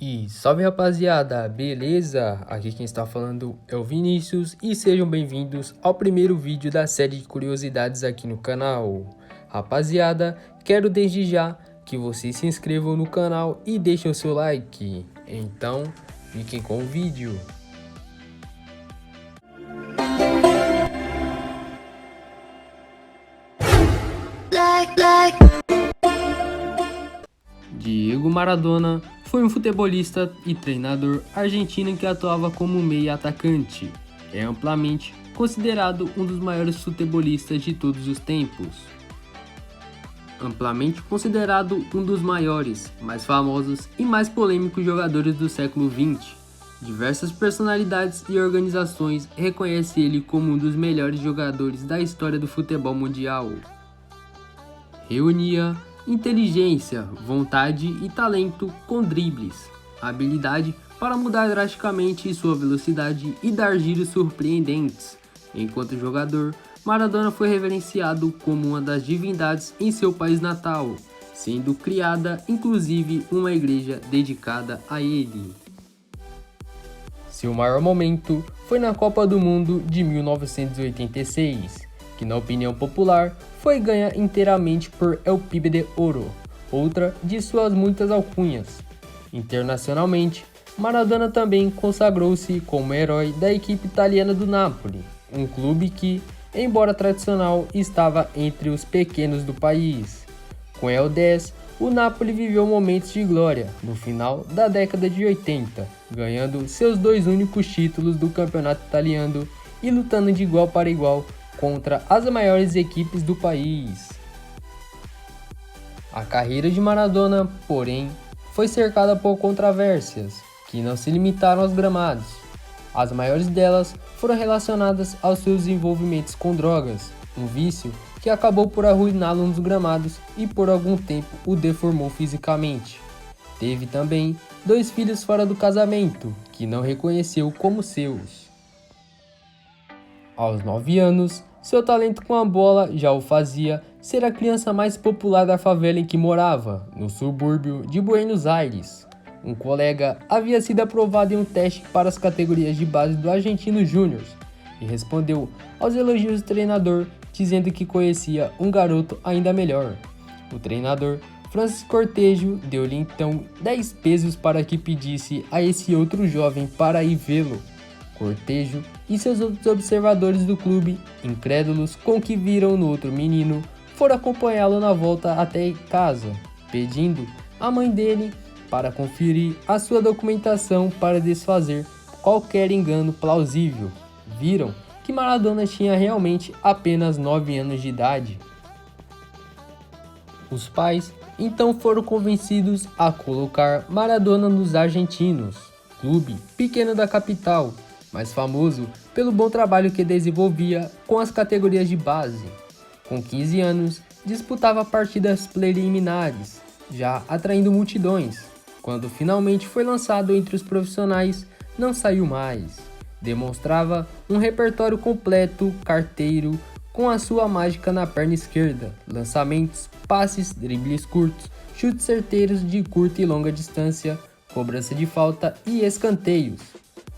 E salve rapaziada, beleza? Aqui quem está falando é o Vinícius e sejam bem-vindos ao primeiro vídeo da série de curiosidades aqui no canal. Rapaziada, quero desde já que vocês se inscrevam no canal e deixem o seu like. Então, fiquem com o vídeo. Diego Maradona foi um futebolista e treinador argentino que atuava como meia atacante. É amplamente considerado um dos maiores futebolistas de todos os tempos. Amplamente considerado um dos maiores, mais famosos e mais polêmicos jogadores do século XX. Diversas personalidades e organizações reconhecem ele como um dos melhores jogadores da história do futebol mundial. Reunia inteligência, vontade e talento com dribles, habilidade para mudar drasticamente sua velocidade e dar giros surpreendentes. Enquanto jogador, Maradona foi reverenciado como uma das divindades em seu país natal, sendo criada inclusive uma igreja dedicada a ele. Seu maior momento foi na Copa do Mundo de 1986, que na opinião popular foi ganha inteiramente por El Pibe de Oro, outra de suas muitas alcunhas. Internacionalmente, Maradona também consagrou-se como herói da equipe italiana do Napoli, um clube que, embora tradicional, estava entre os pequenos do país. Com El 10, o Napoli viveu momentos de glória no final da década de 80, ganhando seus dois únicos títulos do campeonato italiano e lutando de igual para igual contra as maiores equipes do país. A carreira de Maradona, porém, foi cercada por controvérsias, que não se limitaram aos gramados. As maiores delas foram relacionadas aos seus envolvimentos com drogas, um vício que acabou por arruiná-lo nos gramados e por algum tempo o deformou fisicamente. Teve também 2 filhos fora do casamento, que não reconheceu como seus. Aos 9 anos, seu talento com a bola já o fazia ser a criança mais popular da favela em que morava, no subúrbio de Buenos Aires. Um colega havia sido aprovado em um teste para as categorias de base do Argentinos Júnior e respondeu aos elogios do treinador, dizendo que conhecia um garoto ainda melhor. O treinador, Francis Cortejo, deu-lhe então 10 pesos para que pedisse a esse outro jovem para ir vê-lo. Cortejo e seus outros observadores do clube, incrédulos com o que viram no outro menino, foram acompanhá-lo na volta até casa, pedindo à mãe dele para conferir a sua documentação para desfazer qualquer engano plausível. Viram que Maradona tinha realmente apenas 9 anos de idade. Os pais então foram convencidos a colocar Maradona nos Argentinos, clube pequeno da capital, mas famoso pelo bom trabalho que desenvolvia com as categorias de base. Com 15 anos, disputava partidas preliminares, já atraindo multidões. Quando finalmente foi lançado entre os profissionais, não saiu mais. Demonstrava um repertório completo, carteiro, com a sua mágica na perna esquerda, lançamentos, passes, dribles curtos, chutes certeiros de curta e longa distância, cobrança de falta e escanteios.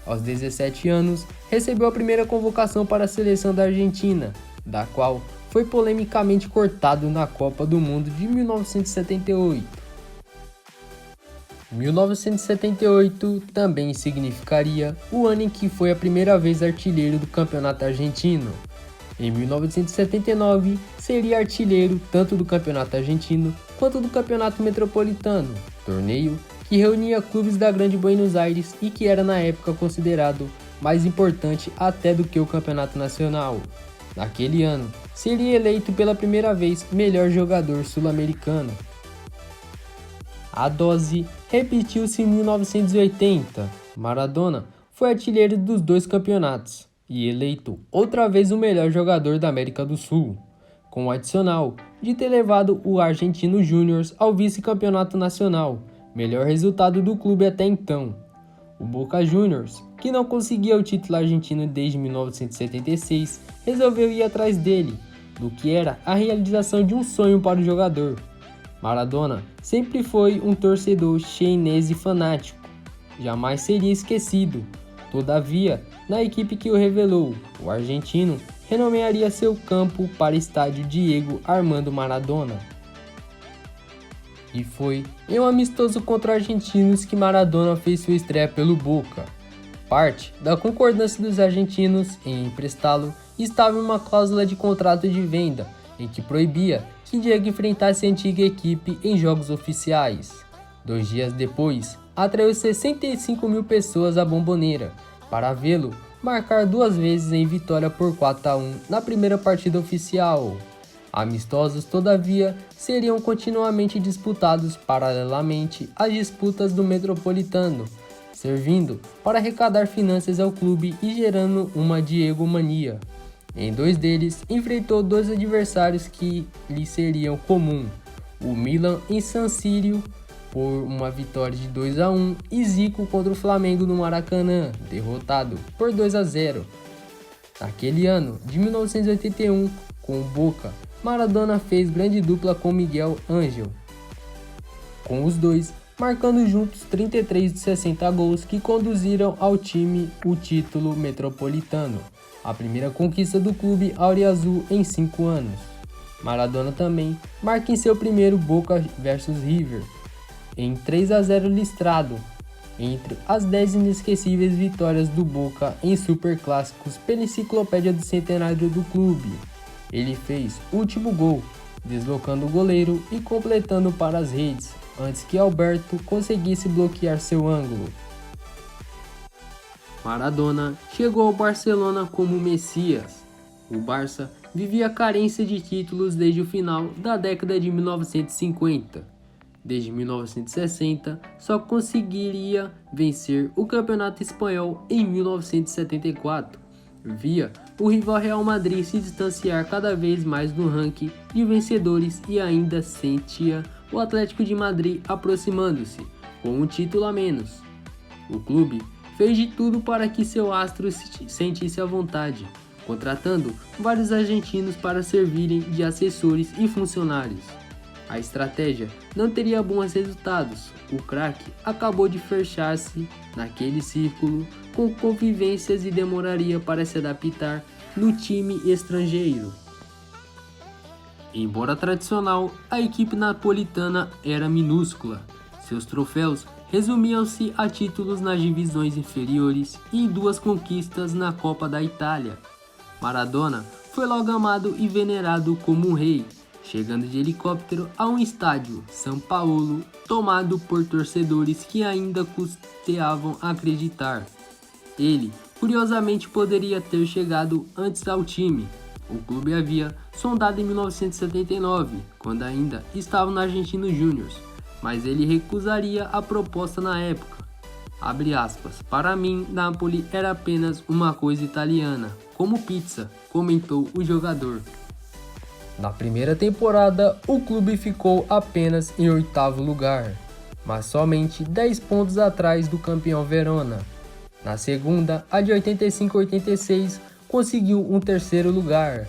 Aos 17 anos, recebeu a primeira convocação para a seleção da Argentina, da qual foi polemicamente cortado na Copa do Mundo de 1978. 1978 também significaria o ano em que foi a primeira vez artilheiro do campeonato argentino. Em 1979, seria artilheiro tanto do campeonato argentino quanto do campeonato metropolitano, torneio que reunia clubes da Grande Buenos Aires e que era na época considerado mais importante até do que o campeonato nacional. Naquele ano, seria eleito pela primeira vez melhor jogador sul-americano. A dose repetiu-se em 1980. Maradona foi artilheiro dos 2 campeonatos e eleito outra vez o melhor jogador da América do Sul, com o adicional de ter levado o Argentinos Júnior ao vice-campeonato nacional, melhor resultado do clube até então. O Boca Juniors, que não conseguia o título argentino desde 1976, resolveu ir atrás dele, do que era a realização de um sonho para o jogador. Maradona sempre foi um torcedor chinês e fanático, jamais seria esquecido. Todavia, na equipe que o revelou, o argentino renomearia seu campo para Estádio Diego Armando Maradona. E foi em um amistoso contra argentinos que Maradona fez sua estreia pelo Boca. Parte da concordância dos argentinos em emprestá-lo estava em uma cláusula de contrato de venda, em que proibia que Diego enfrentasse a antiga equipe em jogos oficiais. 2 dias depois, atraiu 65 mil pessoas à Bombonera para vê-lo marcar 2 vezes em vitória por 4-1 na primeira partida oficial. Amistosos, todavia, seriam continuamente disputados paralelamente às disputas do Metropolitano, servindo para arrecadar finanças ao clube e gerando uma Diego mania. Em 2 deles, enfrentou 2 adversários que lhe seriam comum: o Milan em San Siro por uma vitória de 2-1 e Zico contra o Flamengo no Maracanã, derrotado por 2-0. Naquele ano de 1981, com o Boca, Maradona fez grande dupla com Miguel Ángel, com os dois marcando juntos 33 de 60 gols que conduziram ao time o título metropolitano, a primeira conquista do clube auriazul em 5 anos. Maradona também marca em seu primeiro Boca vs River, em 3-0 listrado, entre as 10 inesquecíveis vitórias do Boca em superclássicos pela enciclopédia do centenário do clube. Ele fez o último gol, deslocando o goleiro e completando para as redes, antes que Alberto conseguisse bloquear seu ângulo. Maradona chegou ao Barcelona como Messias. O Barça vivia carência de títulos desde o final da década de 1950. Desde 1960, só conseguiria vencer o Campeonato Espanhol em 1974. Via o rival Real Madrid se distanciar cada vez mais no ranking de vencedores e ainda sentia o Atlético de Madrid aproximando-se, com um título a menos. O clube fez de tudo para que seu astro se sentisse à vontade, contratando vários argentinos para servirem de assessores e funcionários. A estratégia não teria bons resultados. O craque acabou de fechar-se naquele círculo com convivências e demoraria para se adaptar no time estrangeiro. Embora tradicional, a equipe napolitana era minúscula. Seus troféus resumiam-se a títulos nas divisões inferiores e 2 conquistas na Copa da Itália. Maradona foi logo amado e venerado como um rei, chegando de helicóptero a um estádio, São Paulo, tomado por torcedores que ainda custeavam acreditar. Ele, curiosamente, poderia ter chegado antes ao time. O clube havia sondado em 1979, quando ainda estava no Argentinos Júniors, mas ele recusaria a proposta na época. Abre aspas, para mim, Napoli era apenas uma coisa italiana, como pizza, comentou o jogador. Na primeira temporada, o clube ficou apenas em 8º lugar, mas somente 10 pontos atrás do campeão Verona. Na segunda, a de 85-86, conseguiu um 3º lugar.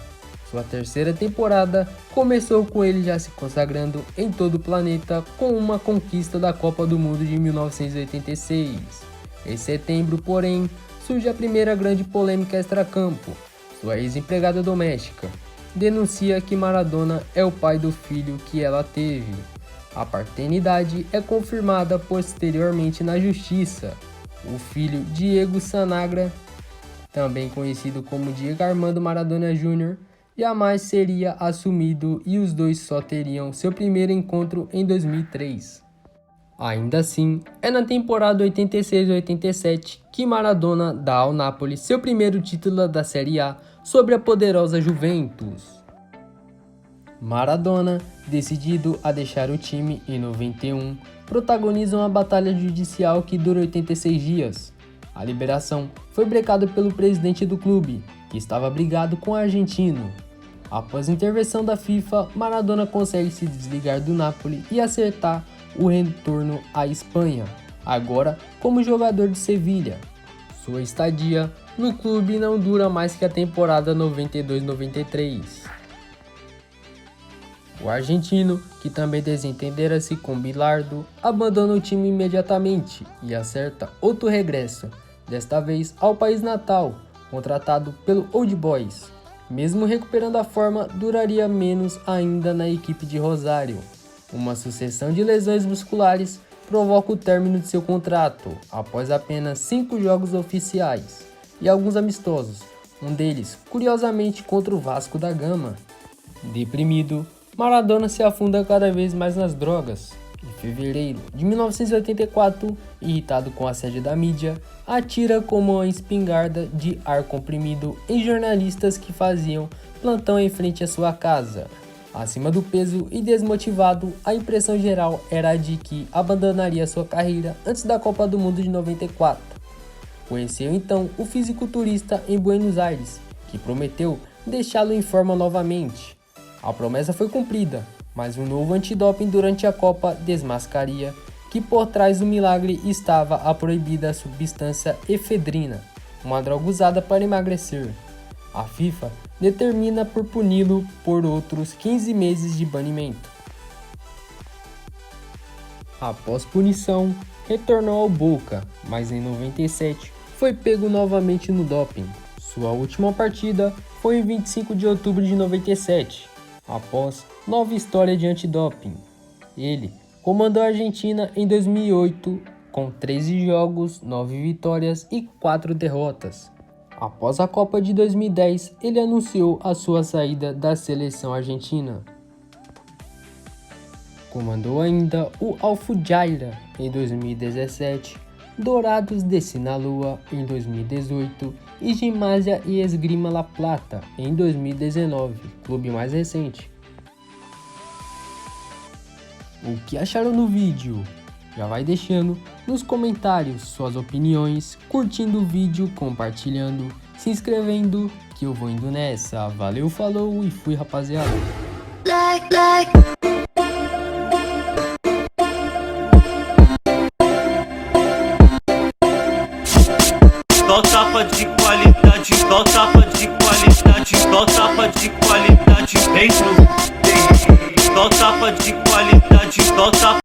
Sua terceira temporada começou com ele já se consagrando em todo o planeta com uma conquista da Copa do Mundo de 1986. Em setembro, porém, surge a primeira grande polêmica extracampo. Sua ex-empregada doméstica denuncia que Maradona é o pai do filho que ela teve. A paternidade é confirmada posteriormente na justiça. O filho Diego Sanagra, também conhecido como Diego Armando Maradona Jr., jamais seria assumido e os dois só teriam seu primeiro encontro em 2003. Ainda assim, é na temporada 86-87 que Maradona dá ao Napoli seu primeiro título da Série A sobre a poderosa Juventus. Maradona, decidido a deixar o time em 91, protagoniza uma batalha judicial que dura 86 dias. A liberação foi brecada pelo presidente do clube, que estava brigado com o argentino. Após a intervenção da FIFA, Maradona consegue se desligar do Napoli e acertar o retorno à Espanha, agora como jogador de Sevilha. Sua estadia no clube não dura mais que a temporada 92-93. O argentino, que também desentendera-se com Bilardo, abandona o time imediatamente e acerta outro regresso, desta vez ao país natal, contratado pelo Old Boys. Mesmo recuperando a forma, duraria menos ainda na equipe de Rosário. Uma sucessão de lesões musculares provoca o término de seu contrato, após apenas 5 jogos oficiais e alguns amistosos, um deles, curiosamente, contra o Vasco da Gama. Deprimido, Maradona se afunda cada vez mais nas drogas. Em fevereiro de 1984, irritado com o assédio da mídia, atira com uma espingarda de ar comprimido em jornalistas que faziam plantão em frente à sua casa. Acima do peso e desmotivado, a impressão geral era a de que abandonaria sua carreira antes da Copa do Mundo de 94. Conheceu então o fisiculturista em Buenos Aires, que prometeu deixá-lo em forma novamente. A promessa foi cumprida, mas um novo antidoping durante a Copa desmascaria que por trás do milagre estava a proibida substância efedrina, uma droga usada para emagrecer. A FIFA determina por puni-lo por outros 15 meses de banimento. Após punição, retornou ao Boca, mas em 97 foi pego novamente no doping. Sua última partida foi em 25 de outubro de 97, após nova história de antidoping. Ele comandou a Argentina em 2008 com 13 jogos, 9 vitórias e 4 derrotas. Após a Copa de 2010, ele anunciou a sua saída da seleção argentina. Comandou ainda o Al Fujairah em 2017, Dourados de Sinaloa em 2018 e Gimnasia e Esgrima La Plata em 2019, clube mais recente. O que acharam do vídeo? Já vai deixando nos comentários suas opiniões, curtindo o vídeo, compartilhando, se inscrevendo, que eu vou indo nessa. Valeu, falou e fui, rapaziada. Só tapa de qualidade, só tapa de qualidade, só tapa de qualidade dentro. Só tapa de qualidade, só tapa